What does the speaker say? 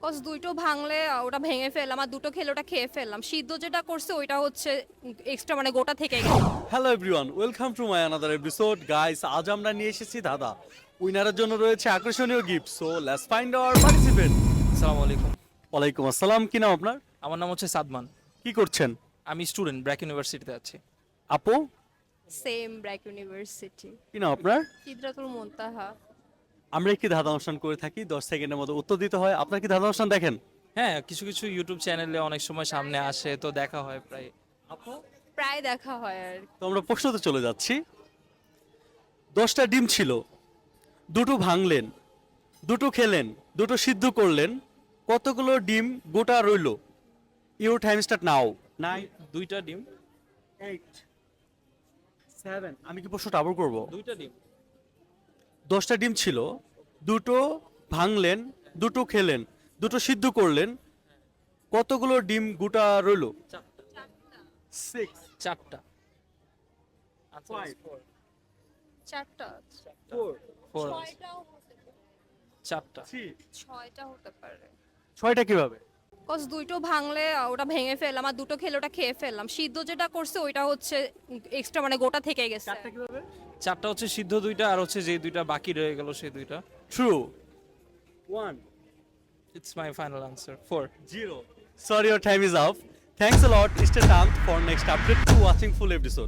Cause দুইটো ভাঙলে ওটা ভেঙে ফেললাম আর দুটো খেলে ওটা খেয়ে ফেললাম। সিদ্ধ যেটা করছে ওইটা হচ্ছে এক্সট্রা, মানে গোটা থেকে গেছে। Hello everyone, welcome to my another episode guys. আজ আমরা নিয়ে এসেছি দাদা। উইনারের জন্য রয়েছে আকর্ষণীয় gift, so let's find hour participant. আসসালামু আলাইকুম। ওয়ালাইকুম আসসালাম। কি নাম আপনার? আমার নাম হচ্ছে সাদমান। কি করছেন? আমি স্টুডেন্ট, ব্র্যাক ইউনিভার্সিটিতে আছি। আপু, সেম ব্র্যাক ইউনিভার্সিটি। কি নাম আপনার? সিদরাতুল মুনতাহা। আমরা একটি ধাঁধা অনুষ্ঠান করে থাকি, 10 সেকেন্ডের মধ্যে উত্তর দিতে হয়। আপনার কি ধাঁধা অনুষ্ঠান দেখেন? হ্যাঁ, কিছু কিছু ইউটিউব চ্যানেলে অনেক সময় সামনে আসে, তো দেখা হয় প্রায়। আপু, প্রায় দেখা হয় আর তো আমরা প্রশ্নতে চলে যাচ্ছি। 10টা ডিম ছিল, দুটো ভাঙলেন, দুটো খেলেন, দুটো সিদ্ধ করলেন, কতগুলো ডিম গোটা রইল? Your time start now. 9, দুইটা ডিম। 8, 7। আমি কি প্রশ্নটা আবার করবো? দুইটা ডিম। 10টা ডিম ছিল, দুটো ভাঙলেন, দুটো খেলেন, দুটো সিদ্ধ করলেন, কতগুলো ডিম গোটা রইল? 6, চারটা। 5, চারটা। 4, ছয়টাও হতে পারে। চারটা। 3। ছয়টা হতে পারে। 6টা কিভাবে? কজ দুইটো ভাঙলে ওটা ভেঙে ফেললাম আর দুটো খেলে ওটা খেয়ে ফেললাম। সিদ্ধ যেটা করছে ওইটা হচ্ছে এক্সট্রা, মানে গোটা থেকে গেছে। 4টা কিভাবে? চারটা হচ্ছে সিদ্ধ দুইটা, আর হচ্ছে যে দুইটা বাকি রয়ে গেল সেই দুইটা। True. 1, it's my final answer, 4। 0. Sorry, your time is up. Thanks a lot. Stay tuned for next update to watching full episode.